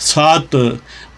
7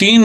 3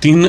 3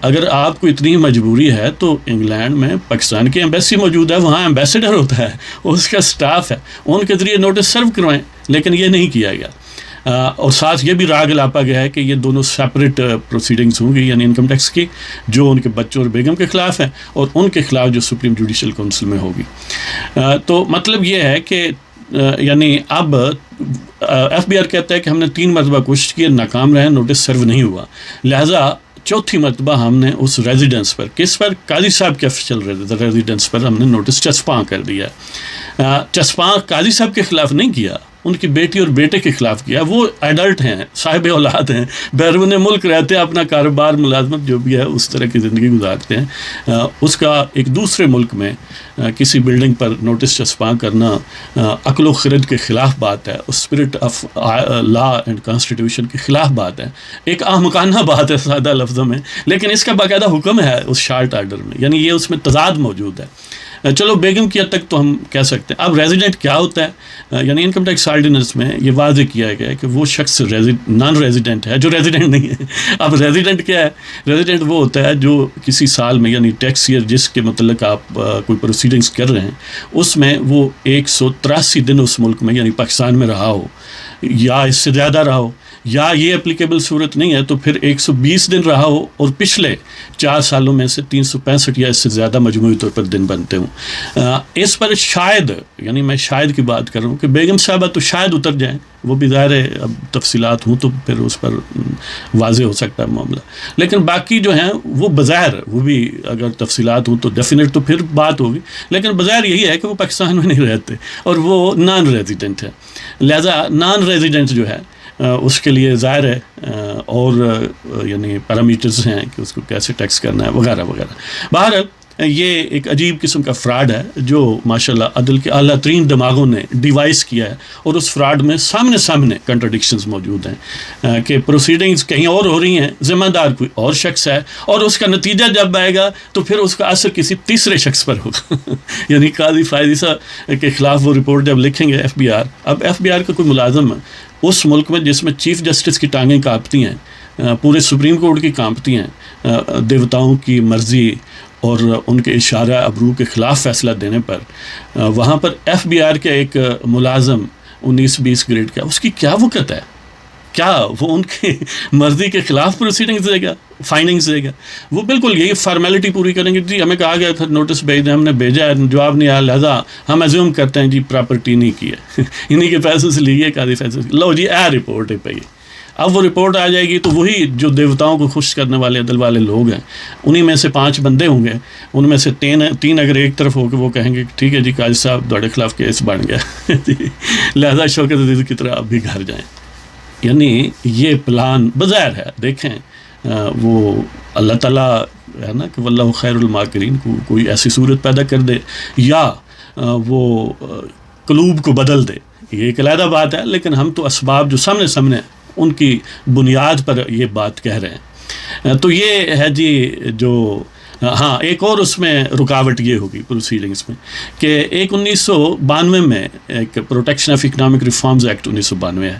اگر آپ کو اتنی مجبوری ہے تو انگلینڈ میں پاکستان کی ایمبیسی موجود ہے، وہاں ایمبیسڈر ہوتا ہے، اس کا سٹاف ہے، ان کے ذریعے نوٹس سرو کروائیں، لیکن یہ نہیں کیا گیا۔ اور ساتھ یہ بھی راگ لاپا گیا ہے کہ یہ دونوں سیپریٹ پروسیڈنگز ہوں گی، یعنی انکم ٹیکس کی جو ان کے بچوں اور بیگم کے خلاف ہیں، اور ان کے خلاف جو سپریم جوڈیشل کونسل میں ہوگی۔ تو مطلب یہ ہے کہ یعنی اب ایف بی آر کہتا ہے کہ ہم نے 3 مرتبہ کوشش کی، ناکام رہے، نوٹس سرو نہیں ہوا، لہٰذا چوتھی مرتبہ ہم نے اس ریزیڈنس پر، کس پر؟ قاضی صاحب کے آفیشیل ریزیڈنس پر ہم نے نوٹس چسپاں کر دیا۔ چسپاں قاضی صاحب کے خلاف نہیں کیا، ان کی بیٹی اور بیٹے کے خلاف کیا۔ وہ ایڈلٹ ہیں، صاحب اولاد ہیں، بیرون ملک رہتے ہیں، اپنا کاروبار، ملازمت جو بھی ہے اس طرح کی زندگی گزارتے ہیں۔ اس کا ایک دوسرے ملک میں کسی بلڈنگ پر نوٹس چسپاں کرنا عقل و خرد کے خلاف بات ہے، spirit of law and constitution کے خلاف بات ہے، ایک احمقانہ بات ہے سادہ لفظوں میں، لیکن اس کا باقاعدہ حکم ہے اس شارٹ آرڈر میں، یعنی یہ اس میں تضاد موجود ہے۔ چلو بیگم کی حد تک تو ہم کہہ سکتے ہیں۔ اب ریزیڈنٹ کیا ہوتا ہے؟ یعنی انکم ٹیکس آرڈیننس میں یہ واضح کیا گیا ہے کہ وہ شخص نان ریزیڈنٹ ہے جو ریزیڈنٹ نہیں ہے۔ اب ریزیڈنٹ کیا ہے؟ ریزیڈنٹ وہ ہوتا ہے جو کسی سال میں، یعنی ٹیکس ایئر جس کے متعلق آپ کوئی پروسیڈنگس کر رہے ہیں، اس میں وہ 183 دن اس ملک میں یعنی پاکستان میں رہا ہو، یا اس سے زیادہ رہا ہو، یا یہ اپلیکیبل صورت نہیں ہے تو پھر 120 دن رہا ہو، اور پچھلے 4 سالوں میں سے 365 یا اس سے زیادہ مجموعی طور پر دن بنتے ہوں۔ اس پر شاید، یعنی میں شاید کی بات کر رہا ہوں کہ بیگم صاحبہ تو شاید اتر جائیں، وہ بھی ظاہر ہے اب تفصیلات ہوں تو پھر اس پر واضح ہو سکتا ہے معاملہ، لیکن باقی جو ہیں وہ بظاہر، وہ بھی اگر تفصیلات ہوں تو ڈیفینیٹ تو پھر بات ہوگی، لیکن بظاہر یہی ہے کہ وہ پاکستان میں نہیں رہتے اور وہ نان ریزیڈنٹ ہے، لہذا نان ریزیڈنٹ جو ہے اس کے لیے ظاہر ہے اور یعنی پیرامیٹرز ہیں کہ اس کو کیسے ٹیکس کرنا ہے وغیرہ وغیرہ۔ بہرحال یہ ایک عجیب قسم کا فراڈ ہے جو ماشاءاللہ عدل کے اعلیٰ ترین دماغوں نے ڈیوائس کیا ہے، اور اس فراڈ میں سامنے کنٹرڈکشنز موجود ہیں کہ پروسیڈنگز کہیں اور ہو رہی ہیں، ذمہ دار کوئی اور شخص ہے، اور اس کا نتیجہ جب آئے گا تو پھر اس کا اثر کسی تیسرے شخص پر ہوگا۔ یعنی قاضی فائزی صاحب کے خلاف وہ رپورٹ جب لکھیں گے ایف بی آر، اب ایف بی آر کا کوئی ملازم اس ملک میں جس میں چیف جسٹس کی ٹانگیں کانپتی ہیں، پورے سپریم کورٹ کی کانپتی ہیں، دیوتاؤں کی مرضی اور ان کے اشارہ ابرو کے خلاف فیصلہ دینے پر، وہاں پر ایف بی آر کے ایک ملازم 19-20 گریڈ کا، اس کی کیا وقت ہے؟ کیا وہ ان کی مرضی کے خلاف پروسیڈنگز دے گا، فائنڈنگز دے گا؟ وہ بالکل یہی فارمیلٹی پوری کریں گے، جی ہمیں کہا گیا تھا نوٹس بھیج دیں، ہم نے بھیجا ہے، جواب نہیں آیا، لہٰذا ہم ایزیوم کرتے ہیں جی پراپرٹی نہیں کی ہے، انہیں کے پیسے سے لیے، قاضی پیسے سے، لو جی رپورٹ ہے پہ۔ اب وہ رپورٹ آ جائے گی تو وہی جو دیوتاؤں کو خوش کرنے والے عدل والے لوگ ہیں، انہی میں سے 5 بندے ہوں گے، ان میں سے 3 اگر ایک طرف ہو کے وہ کہیں گے ٹھیک ہے جی قاضی صاحب تھوڑے خلاف کیس بن گیا، لہٰذا شوکت عزیز کی طرح اب بھی گھر جائیں۔ یعنی یہ پلان بظاہر ہے، دیکھیں وہ اللہ تعالیٰ ہے نا کہ واللہ خیر الماکرین، کو کوئی ایسی صورت پیدا کر دے یا وہ قلوب کو بدل دے، یہ ایک علیحدہ بات ہے، لیکن ہم تو اسباب جو سامنے ان کی بنیاد پر یہ بات کہہ رہے ہیں۔ تو یہ ہے جی جو ہاں ایک اور اس میں رکاوٹ یہ ہوگی پروسیڈنگس میں کہ ایک 1992 میں ایک protection of economic reforms act 1992 ہے،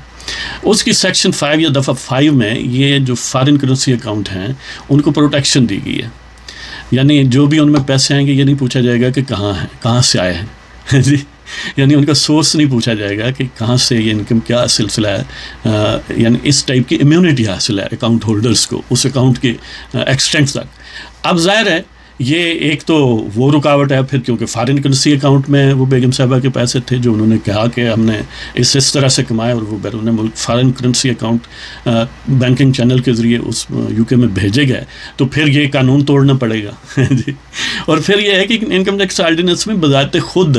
اس کی سیکشن 5 یا دفعہ 5 میں یہ جو فارن کرنسی اکاؤنٹ ہیں ان کو پروٹیکشن دی گئی ہے، یعنی جو بھی ان میں پیسے آئیں گے یہ نہیں پوچھا جائے گا کہ کہاں ہیں، کہاں سے آئے ہیں جی، یعنی ان کا سورس نہیں پوچھا جائے گا کہ کہاں سے یہ انکم کیا سلسلہ ہے، یعنی اس ٹائپ کی امیونٹی حاصل ہے اکاؤنٹ ہولڈرز کو اس اکاؤنٹ کے ایکسٹینٹ تک۔ اب ظاہر ہے یہ ایک تو وہ رکاوٹ ہے، پھر کیونکہ فارن کرنسی اکاؤنٹ میں وہ بیگم صاحبہ کے پیسے تھے جو انہوں نے کہا کہ ہم نے اس طرح سے کمائے، اور وہ بیرون ملک foreign currency account banking channel کے ذریعے اس یو کے میں بھیجے گئے، تو پھر یہ قانون توڑنا پڑے گا جی۔ اور پھر یہ ہے کہ انکم ٹیکس آرڈیننس میں بذات خود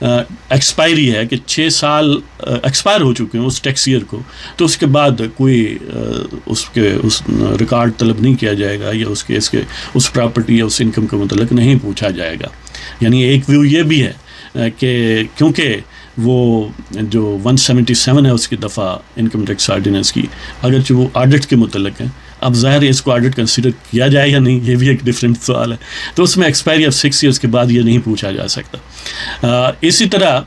ایکسپائری ہے کہ 6 سال ایکسپائر ہو چکے ہیں اس ٹیکس ایئر کو، تو اس کے بعد کوئی اس ریکارڈ طلب نہیں کیا جائے گا، یا اس پراپرٹی یا اس انکم کے متعلق نہیں پوچھا جائے گا۔ یعنی ایک ویو یہ بھی ہے کہ کیونکہ وہ جو 177 ہے اس کی دفعہ انکم ٹیکس آرڈیننس کی، اگرچہ وہ آڈٹ کے متعلق ہے، اب ظاہر ہے اس کو آڈٹ کنسیڈر کیا جائے یا نہیں، یہ بھی ایک ڈفرینٹ سوال ہے، تو اس میں ایکسپائری آف 6 ایئرس کے بعد یہ نہیں پوچھا جا سکتا۔ اسی طرح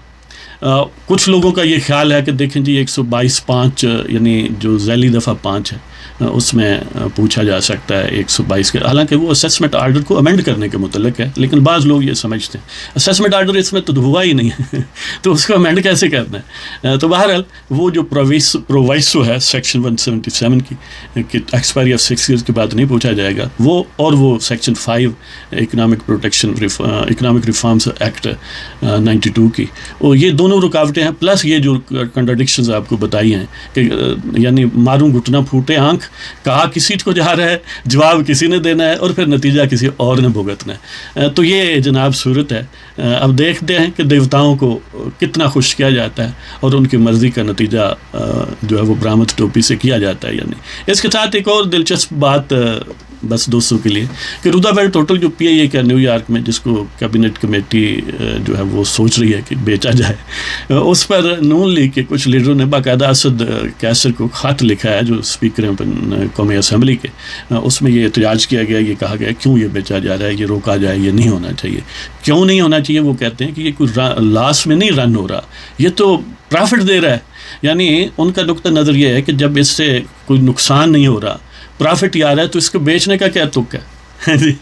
کچھ لوگوں کا یہ خیال ہے کہ دیکھیں جی 122(5) یعنی جو ذیلی دفعہ 5 ہے، اس میں پوچھا جا سکتا ہے 122 کے، حالانکہ وہ اسیسمنٹ آرڈر کو امینڈ کرنے کے متعلق ہے، لیکن بعض لوگ یہ سمجھتے ہیں اسیسمنٹ آرڈر اس میں تو ہوا ہی نہیں ہے تو اس کو امینڈ کیسے کرنا ہے. تو بہرحال وہ جو پرووائسو ہے سیکشن 177 کی کہ ایکسپائری آف 6 ایئرس کے بعد نہیں پوچھا جائے گا، وہ سیکشن 5 اکنامک ریفارمز ایکٹ 92 کی، اور یہ دونوں رکاوٹیں ہیں، پلس یہ جو کنٹراڈکشنز آپ کو بتائی ہیں کہ یعنی ماروں گھٹنا پھوٹے آنکھ، کہا کسی کو جا رہا ہے، جواب کسی نے دینا ہے، اور پھر نتیجہ کسی اور نے بھگتنا ہے. تو یہ جناب صورت ہے. اب دیکھتے ہیں کہ دیوتاؤں کو کتنا خوش کیا جاتا ہے اور ان کی مرضی کا نتیجہ جو ہے وہ برآمد ٹوپی سے کیا جاتا ہے. یعنی اس کے ساتھ ایک اور دلچسپ بات بس دوستوں کے لیے کہ رودابرٹ ہوٹل جو پی آئی اے کا نیو یارک میں، جس کو کیبنٹ کمیٹی جو ہے وہ سوچ رہی ہے کہ بیچا جائے، اس پر نون لیگ کے کچھ لیڈروں نے باقاعدہ اسد کیسر کو خط لکھا ہے جو اسپیکر ہیں قومی اسمبلی کے. اس میں یہ احتجاج کیا گیا، یہ کہا گیا کیوں یہ بیچا جا رہا ہے، یہ روکا جائے، یہ نہیں ہونا چاہیے. کیوں نہیں ہونا چاہیے؟ وہ کہتے ہیں کہ یہ کوئی لاس میں نہیں رن ہو رہا، یہ تو پرافٹ دے رہا ہے. یعنی ان کا نقطہ نظر یہ ہے کہ جب اس سے کوئی نقصان نہیں ہو رہا، پرافٹ ہی آ رہا ہے، تو اس کو بیچنے کا کیا تک ہے جی.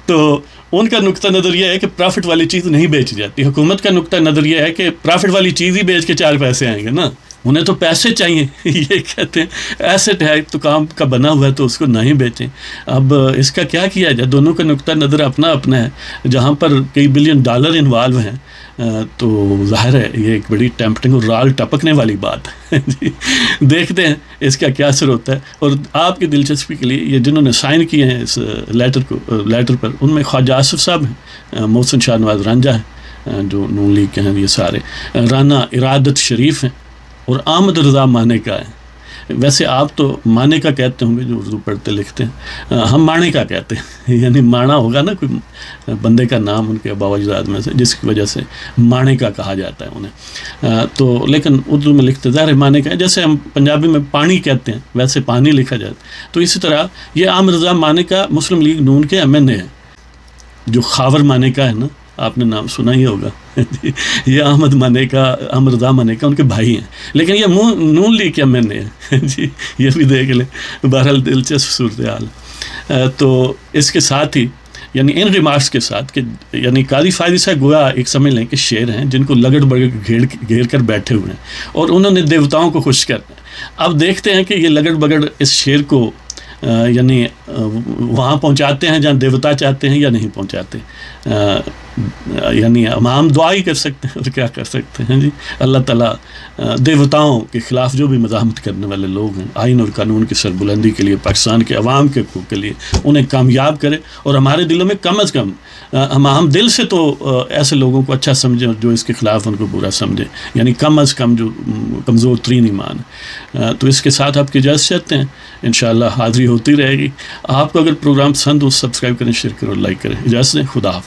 تو ان کا نقطہ نظر یہ ہے کہ پرافٹ والی چیز نہیں بیچی جاتی. حکومت کا نقطہ نظر یہ ہے کہ پرافٹ والی چیز ہی بیچ کے 4 پیسے آئیں گے نا، انہیں تو پیسے چاہیے. یہ کہتے ہیں ایسٹ ہے تو کام کا بنا ہوا ہے تو اس کو نہیں بیچیں. اب اس کا کیا کیا جائے؟ دونوں کا نقطہ نظر اپنا اپنا ہے. جہاں پر کئی بلین ڈالر انوالو ہیں تو ظاہر ہے یہ ایک بڑی ٹیمپٹنگ اور رال ٹپکنے والی بات ہے. دیکھتے ہیں اس کا کیا اثر ہوتا ہے. اور آپ کی دلچسپی کے لیے یہ جنہوں نے سائن کیے ہیں اس لیٹر پر، ان میں خواجہ آصف صاحب ہیں، محسن شاہ نواز رانجھا ہیں جو نون لیگ کے ہیں، یہ سارے، رانا ارادت شریف ہیں، اور احمد رضا مانے کا ہے. ویسے آپ تو مانے کا کہتے ہوں گے جو اردو پڑھتے لکھتے ہیں، ہم مانے کا کہتے ہیں. یعنی مانا ہوگا نا کوئی بندے کا نام ان کے آباء و اجداد میں سے، جس کی وجہ سے مانے کا کہا جاتا ہے انہیں. تو لیکن اردو میں لکھتے ظاہر مانے کا ہے، جیسے ہم پنجابی میں پانی کہتے ہیں ویسے پانی لکھا جاتا ہے. تو اسی طرح یہ احمد رضا مانے کا مسلم لیگ نون کے ایم این اے ہے، جو خاور مانے کا ہے نا، آپ نے نام سنا ہی ہوگا. یہ احمد رضا مانے کا ان کے بھائی ہیں، لیکن یہ نون لیگ کیا میں نے جی، یہ بھی دیکھ لیں. بہرحال دلچسپ صورتحال. تو اس کے ساتھ ہی یعنی ان ریمارکس کے ساتھ کہ یعنی قاضی فائزی صاحب گویا ایک سمجھ لیں کہ شیر ہیں جن کو لگڑ بگڑ گھیر کر بیٹھے ہوئے ہیں، اور انہوں نے دیوتاؤں کو خوش کرنا ہے. اب دیکھتے ہیں کہ یہ لگڑ بگڑ اس شیر کو یعنی وہاں پہنچاتے ہیں جہاں دیوتا چاہتے ہیں یا نہیں پہنچاتے. یعنی ہم دعا ہی کر سکتے ہیں اور کیا کر سکتے ہیں جی. اللہ تعالیٰ دیوتاؤں کے خلاف جو بھی مزاحمت کرنے والے لوگ ہیں، آئین اور قانون کی سربلندی کے لیے، پاکستان کے عوام کے حقوق کے لیے انہیں کامیاب کرے، اور ہمارے دلوں میں کم از کم ہم دل سے تو ایسے لوگوں کو اچھا سمجھیں جو اس کے خلاف ان کو برا سمجھیں، یعنی کم از کم جو کمزور ترین ایمان ہے. تو اس کے ساتھ آپ کی اجازت چاہتے ہیں، انشاءاللہ حاضری ہوتی رہے گی. آپ کو اگر پروگرام پسند ہو سبسکرائب کریں، شیئر کریں اور لائک کریں. اجازت دیں، خدا حافظ.